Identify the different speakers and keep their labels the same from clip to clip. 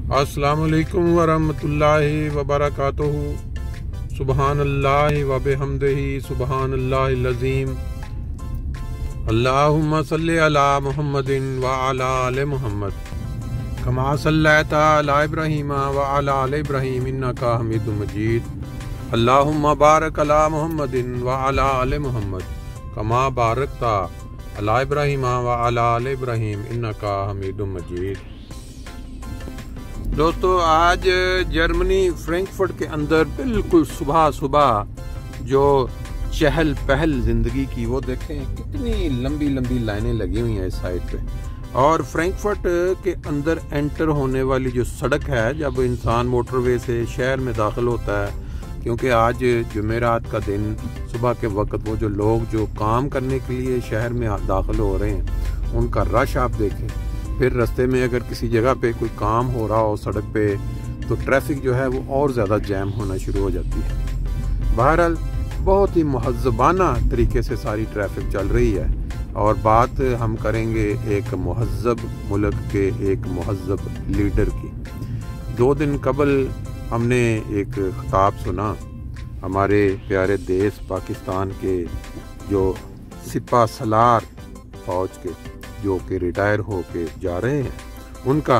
Speaker 1: अस्सलामुअलैकुम वरहमतुल्लाहि वबरकातुहू। सुबहानल्लाहि व बिहम्दिही सुबहानल्लाहिल अज़ीम। अल्लाहुम्मा सल्लि अला मुहम्मदिन व अला आलि मुहम्मद कमा सल्लैता अला इब्राहीम व अला आलि इब्राहीम इन्नका हमीदुम मजीद। अल्लाहुम्मा बारिक अला मुहम्मदिन व अला आलि मुहम्मद कमा बारकता अला इब्राहीम व अला आलि इब्राहीम इन्नका हमीदुम मजीद। दोस्तों, आज जर्मनी फ्रैंकफर्ट के अंदर बिल्कुल सुबह सुबह जो चहल पहल जिंदगी की, वो देखें कितनी लंबी लंबी लाइनें लगी हुई हैं इस साइड पे। और फ्रैंकफर्ट के अंदर एंटर होने वाली जो सड़क है, जब इंसान मोटरवे से शहर में दाखिल होता है, क्योंकि आज जुमेरात का दिन सुबह के वक्त वो जो लोग जो काम करने के लिए शहर में दाखिल हो रहे हैं, उनका रश आप देखें। फिर रास्ते में अगर किसी जगह पे कोई काम हो रहा हो सड़क पे, तो ट्रैफिक जो है वो और ज़्यादा जैम होना शुरू हो जाती है। बहरहाल बहुत ही महज़्ज़बाना तरीके से सारी ट्रैफिक चल रही है। और बात हम करेंगे एक महज़्ज़ब मुल्क के एक महज़्ज़ब लीडर की। 2 दिन कबल हमने एक खिताब सुना हमारे प्यारे देश पाकिस्तान के जो सिपा सलार फौज के, जो कि रिटायर हो के जा रहे हैं, उनका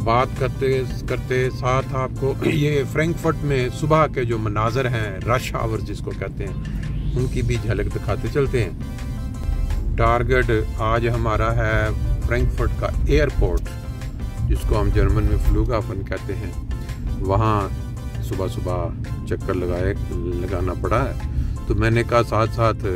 Speaker 1: बात करते करते साथ आपको ये फ्रैंकफर्ट में सुबह के जो मनाजर हैं, रश आवर्स जिसको कहते हैं, उनकी भी झलक दिखाते चलते हैं। टारगेट आज हमारा है फ्रैंकफर्ट का एयरपोर्ट, जिसको हम जर्मन में फ्लूगहाfen कहते हैं। वहाँ सुबह सुबह चक्कर लगाना पड़ा है, तो मैंने कहा साथ साथ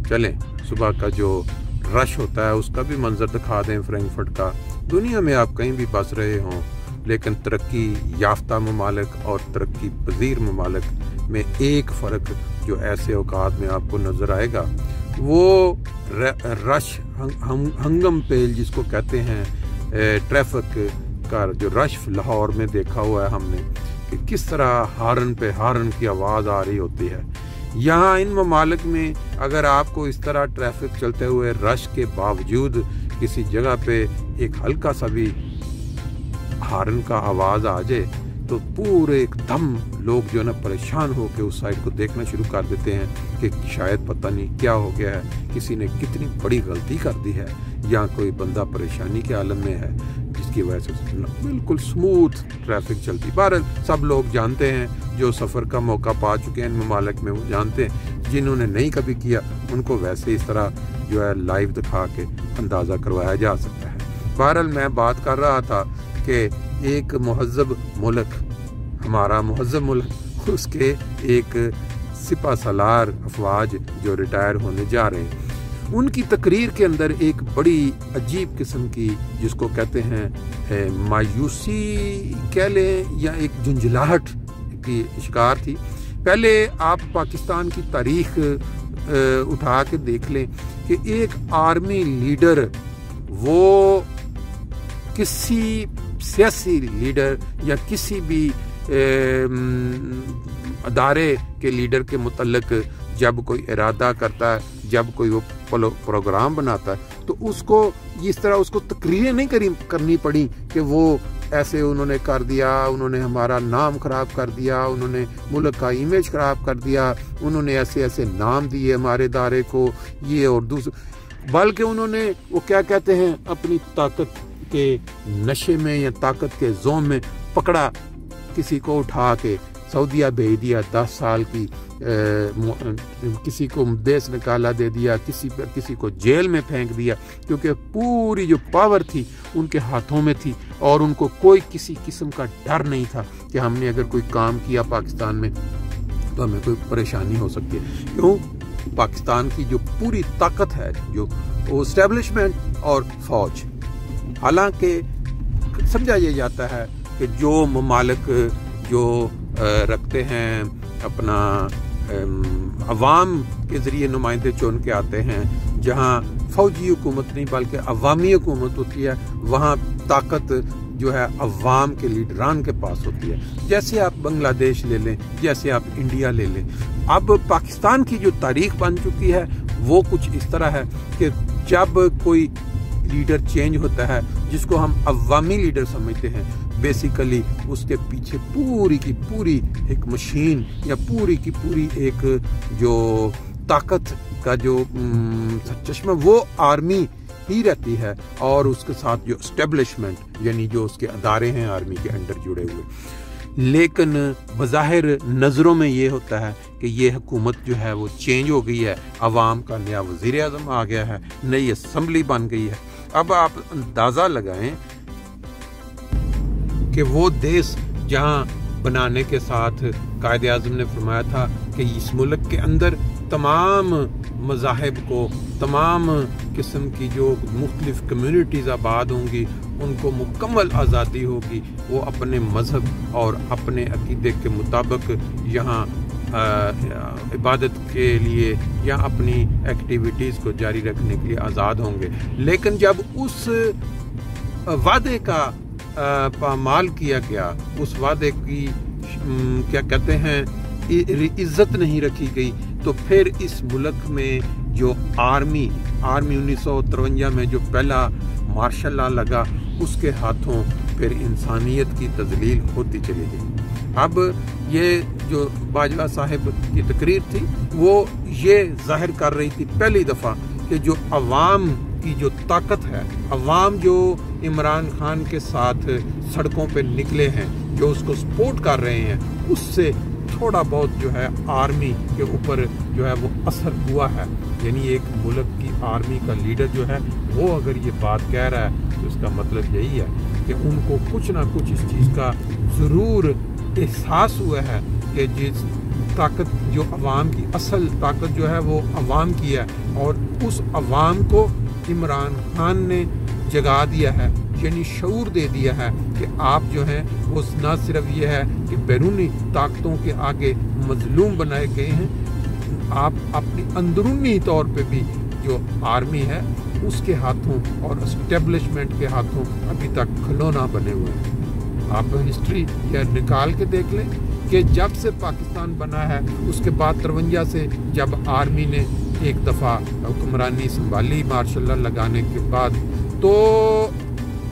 Speaker 1: चलें, सुबह का जो रश होता है उसका भी मंजर दिखा दें फ्रैंकफर्ट का। दुनिया में आप कहीं भी बस रहे हों, लेकिन तरक्की याफ्ता ममालिक और तरक्की पजीर ममालिक में एक फ़र्क जो ऐसे औकात में आपको नज़र आएगा, वो रश हंगम पेल जिसको कहते हैं, ट्रैफिक का जो रश लाहौर में देखा हुआ है हमने कि किस तरह हारन पे हारन की आवाज़ आ रही होती है। यहाँ इन ममालिक में अगर आपको इस तरह ट्रैफिक चलते हुए रश के बावजूद किसी जगह पे एक हल्का सा भी हारन का आवाज़ आ जाए, तो पूरे एकदम लोग जो है ना परेशान होकर उस साइड को देखना शुरू कर देते हैं कि शायद पता नहीं क्या हो गया है, किसी ने कितनी बड़ी गलती कर दी है, या कोई बंदा परेशानी के आलम में है, जिसकी वजह से बिल्कुल स्मूथ ट्रैफिक चलती। बहरहाल सब लोग जानते हैं, जो सफ़र का मौका पा चुके हैं इन ममालिक में, वो जानते हैं। जिन्होंने नहीं कभी किया उनको वैसे इस तरह जो है लाइव दिखा के अंदाज़ा करवाया जा सकता है। बहरहाल मैं बात कर रहा था कि एक महज़्ज़ब मुल्क, हमारा महज़्ज़ब मुल्क, उसके एक सिपा सलार अफवाज जो रिटायर होने जा रहे हैं, उनकी तकरीर के अंदर एक बड़ी अजीब किस्म की, जिसको कहते हैं मायूसी कह लें या एक झुंझलाहट की शिकार थी। पहले आप पाकिस्तान की तारीख उठा के देख लें कि एक आर्मी लीडर, वो किसी सियासी लीडर या किसी भी अदारे के लीडर के मुतल्लिक जब कोई इरादा करता है, जब कोई वो प्रोग्राम बनाता है, तो उसको इस तरह उसको तकरीरें नहीं करनी पड़ी कि वो ऐसे उन्होंने कर दिया, उन्होंने हमारा नाम खराब कर दिया, उन्होंने मुल्क का इमेज खराब कर दिया, उन्होंने ऐसे ऐसे नाम दिए हमारे इदारे को, ये और दूसरे, बल्कि उन्होंने वो क्या कहते हैं, अपनी ताकत के नशे में या ताकत के जोम में पकड़ा, किसी को उठा के सऊदीया भेज दिया, 10 साल की किसी को देश निकाला दे दिया, किसी को जेल में फेंक दिया, क्योंकि पूरी जो पावर थी उनके हाथों में थी और उनको कोई किसी किस्म का डर नहीं था कि हमने अगर कोई काम किया पाकिस्तान में तो हमें कोई परेशानी हो सकती है। क्यों? पाकिस्तान की जो पूरी ताकत है, जो एस्टेब्लिशमेंट और फौज, हालांकि समझा यह जाता है कि जो ममालिक जो रखते हैं अपना अवाम के ज़रिए नुमाइंदे चुन के आते हैं, जहाँ फौजी हुकूमत नहीं बल्कि अवामी हुकूमत होती है, वहाँ ताकत जो है अवाम के लीडरान के पास होती है। जैसे आप बांग्लादेश ले लें, जैसे आप इंडिया ले लें। अब पाकिस्तान की जो तारीख बन चुकी है वो कुछ इस तरह है कि जब कोई लीडर चेंज होता है जिसको हम अवामी लीडर समझते हैं, बेसिकली उसके पीछे पूरी की पूरी एक मशीन या पूरी की पूरी एक जो ताकत का जो चश्मा वो आर्मी ही रहती है, और उसके साथ जो एस्टेब्लिशमेंट यानी जो उसके अदारे हैं आर्मी के अंडर जुड़े हुए। लेकिन बज़ाहिर नज़रों में ये होता है कि ये हुकूमत जो है वो चेंज हो गई है, अवाम का नया वज़ीर आज़म आ गया है, नई असम्बली बन गई है। अब आप अंदाज़ा लगाएं कि वो देश जहां बनाने के साथ कायदे आज़म ने फरमाया था कि इस मुल्क के अंदर तमाम मज़ाहिब को, तमाम किस्म की जो मुख्तलिफ कम्यूनिटीज़ आबाद होंगी, उनको मुकम्मल आज़ादी होगी, वो अपने मज़हब और अपने अकीदे के मुताबिक यहाँ इबादत के लिए या अपनी एक्टिविटीज़ को जारी रखने के लिए आज़ाद होंगे। लेकिन जब उस वादे का पामाल किया गया, उस वादे की क्या कहते हैं इज्जत नहीं रखी गई, तो फिर इस मुल्क में जो आर्मी 1953 में जो पहला मार्शल लॉ लगा, उसके हाथों फिर इंसानियत की तजलील होती चली गई। अब ये जो बाजवा साहिब की तकरीर थी वो ये जाहिर कर रही थी पहली दफ़ा कि जो अवाम की जो ताकत है, अवाम जो इमरान खान के साथ सड़कों पे निकले हैं, जो उसको सपोर्ट कर रहे हैं, उससे थोड़ा बहुत जो है आर्मी के ऊपर जो है वो असर हुआ है। यानी एक मुल्क की आर्मी का लीडर जो है वो अगर ये बात कह रहा है तो इसका मतलब यही है कि उनको कुछ ना कुछ इस चीज़ का ज़रूर एहसास हुआ है कि जिस ताकत जो अवाम की असल ताकत जो है वो अवाम की है, और उस अवाम को इमरान खान ने जगा दिया है, यानी शऊर दे दिया है कि आप जो हैं वो ना सिर्फ ये है कि बैरूनी ताकतों के आगे मजलूम बनाए गए हैं, आप अपनी अंदरूनी तौर पे भी जो आर्मी है उसके हाथों और एस्टेब्लिशमेंट के हाथों अभी तक खिलौना बने हुए हैं। आप हिस्ट्री या निकाल के देख लें कि जब से पाकिस्तान बना है उसके बाद 53 से जब आर्मी ने एक दफ़ा हुक्मरानी संभाली मार्शल लॉ लगाने के बाद, तो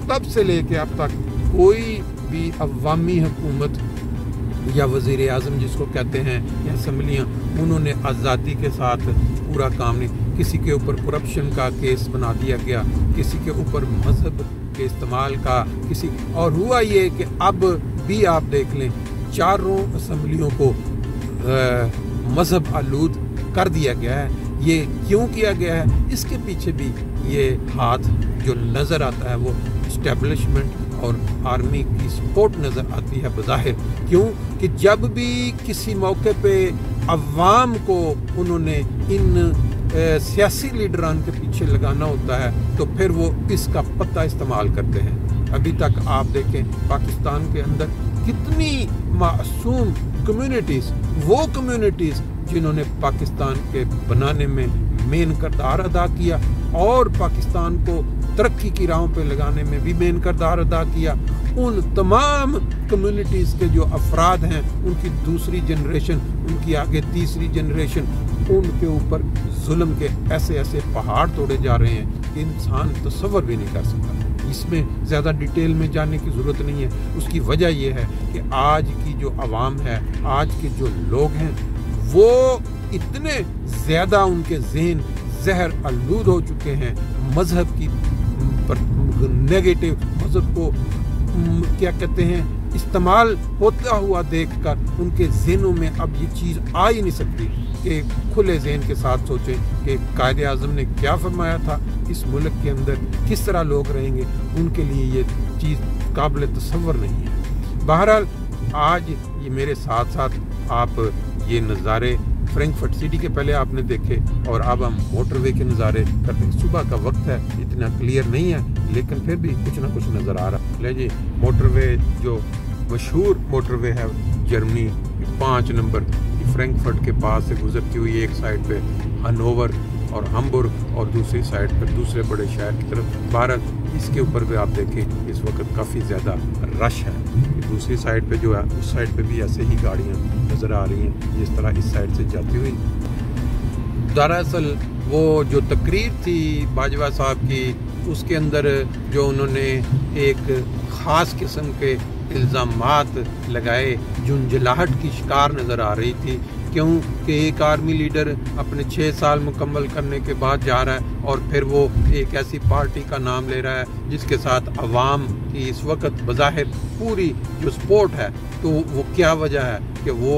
Speaker 1: तब से लेके अब तक कोई भी अवामी हुकूमत या वज़ीर आज़म जिसको कहते हैं या असम्बलियाँ, उन्होंने आज़ादी के साथ पूरा काम नहीं। किसी के ऊपर करप्शन का केस बना दिया गया, किसी के ऊपर मजहब के इस्तेमाल का, किसी और हुआ ये कि अब भी आप देख लें चारों असम्बलियों को मजहब आलूद कर दिया गया है। ये क्यों किया गया है? इसके पीछे भी ये हाथ जो नज़र आता है वो इस्टेब्लिशमेंट और आर्मी की सपोर्ट नज़र आती है बज़ाहिर। क्यों कि जब भी किसी मौके पे अवाम को उन्होंने इन सियासी लीडरान के पीछे लगाना होता है तो फिर वो इसका पत्ता इस्तेमाल करते हैं। अभी तक आप देखें पाकिस्तान के अंदर कितनी मासूम कम्युनिटीज़, वो कम्युनिटीज़ जिन्होंने पाकिस्तान के बनाने में मेन किरदार अदा किया और पाकिस्तान को तरक्की की राहों पे लगाने में भी मेन किरदार अदा किया, उन तमाम कम्युनिटीज़ के जो अफराद हैं उनकी दूसरी जनरेशन, उनकी आगे तीसरी जनरेशन, उनके ऊपर जुल्म के ऐसे ऐसे पहाड़ तोड़े जा रहे हैं कि इंसान तसव्वुर भी नहीं कर सकता। इसमें ज़्यादा डिटेल में जाने की ज़रूरत नहीं है। उसकी वजह यह है कि आज की जो आवाम है, आज के जो लोग हैं, वो इतने ज़्यादा उनके ज़हन जहर आलूद हो चुके हैं, मज़हब की नेगेटिव मज़हब को क्या कहते हैं इस्तेमाल होता हुआ देखकर उनके ज़हनों में अब ये चीज़ आ ही नहीं सकती कि खुले ज़हन के साथ सोचें कि कायदे आज़म ने क्या फरमाया था, इस मुल्क के अंदर किस तरह लोग रहेंगे, उनके लिए ये चीज़ काबिल तसव्वुर नहीं है। बहरहाल आज ये मेरे साथ साथ आप ये नज़ारे फ्रैंकफर्ट सिटी के पहले आपने देखे और अब हम मोटरवे के नज़ारे करते हैं। सुबह का वक्त है, इतना क्लियर नहीं है लेकिन फिर भी कुछ ना कुछ नज़र आ रहा है। ले जी, मोटरवे जो मशहूर मोटरवे है जर्मनी 5 नंबर फ्रैंकफर्ट के पास से गुजरती हुई एक साइड पे हनोवर और हम्बुर्ग और दूसरी साइड पर दूसरे बड़े शहर की तरफ भारत, इसके ऊपर भी आप देखें इस वक्त काफ़ी ज़्यादा रश है। दूसरी साइड पे जो है उस साइड पे भी ऐसे ही गाड़ियाँ नज़र आ रही हैं जिस तरह इस साइड से जाती हुई। दरअसल वो जो तकरीर थी बाजवा साहब की, उसके अंदर जो उन्होंने एक ख़ास किस्म के इल्ज़ामात लगाए, झुंझलाहट की शिकार नज़र आ रही थी। क्यों कि एक आर्मी लीडर अपने 6 साल मुकम्मल करने के बाद जा रहा है और फिर वो एक ऐसी पार्टी का नाम ले रहा है जिसके साथ अवाम की इस वक्त बज़ाहिर पूरी जो सपोर्ट है। तो वो क्या वजह है कि वो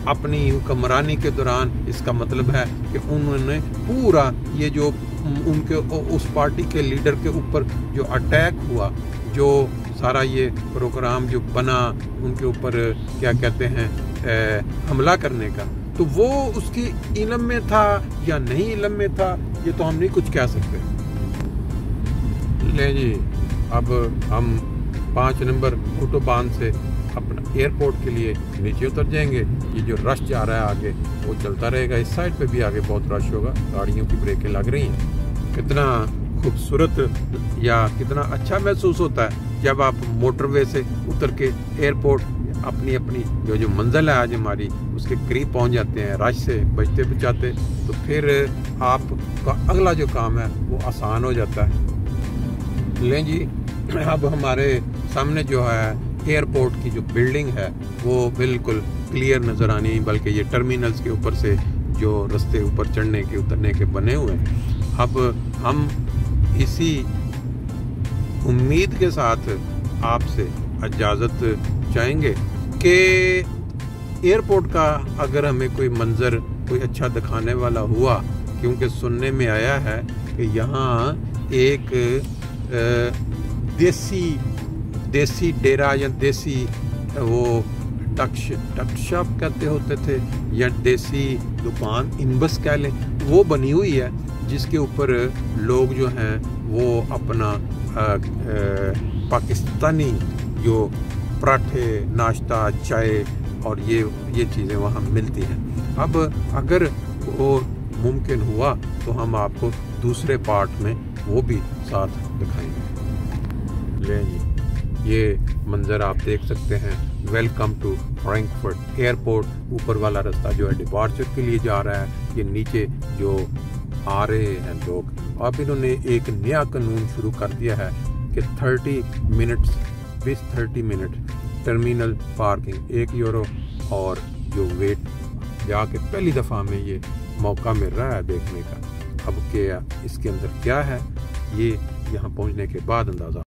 Speaker 1: अपनी हुक्मरानी के दौरान, इसका मतलब है कि उन्होंने पूरा ये जो उनके उस पार्टी के लीडर के ऊपर जो अटैक हुआ, जो सारा ये प्रोग्राम जो बना उनके ऊपर क्या कहते हैं हमला करने का, तो वो उसकी इल्म में था या नहीं इल्म में था, ये तो हम नहीं कुछ कह सकते। ले जी, अब हम 5 नंबर ऑटोबान से अपना एयरपोर्ट के लिए नीचे उतर जाएंगे। ये जो रश जा रहा है आगे वो चलता रहेगा। इस साइड पे भी आगे बहुत रश होगा, गाड़ियों की ब्रेकें लग रही हैं। कितना खूबसूरत या कितना अच्छा महसूस होता है जब आप मोटरवे से उतर के एयरपोर्ट अपनी अपनी जो मंजिल है आज हमारी, उसके करीब पहुंच जाते हैं। रश से बचते बचाते तो फिर आपका अगला जो काम है वो आसान हो जाता है। लें जी, अब हमारे सामने जो है एयरपोर्ट की जो बिल्डिंग है वो बिल्कुल क्लियर नज़र आनी, बल्कि ये टर्मिनल्स के ऊपर से जो रास्ते ऊपर चढ़ने के उतरने के बने हुए हैं। अब हम इसी उम्मीद के साथ आपसे इजाज़त चाहेंगे कि एयरपोर्ट का अगर हमें कोई मंजर कोई अच्छा दिखाने वाला हुआ, क्योंकि सुनने में आया है कि यहाँ एक देसी डेरा या देसी वो टक शॉप कहते होते थे या देसी दुकान इनबस कह लें, वो बनी हुई है जिसके ऊपर लोग जो हैं वो अपना पाकिस्तानी जो पराठे, नाश्ता, चाय और ये चीज़ें वहाँ मिलती हैं। अब अगर वो मुमकिन हुआ तो हम आपको दूसरे पार्ट में वो भी साथ दिखाएंगे। ले जी, ये मंजर आप देख सकते हैं। Welcome to Frankfurt airport. ऊपर वाला रास्ता जो है डिपार्चर के लिए जा रहा है। ये नीचे जो आ रहे हैं लोग, अब इन्होंने एक नया कानून शुरू कर दिया है कि 30 मिनट टर्मिनल पार्किंग €1 और जो वेट जाके पहली दफ़ा में ये मौका मिल रहा है देखने का। अब क्या इसके अंदर क्या है, ये यहाँ पहुँचने के बाद अंदाज़ा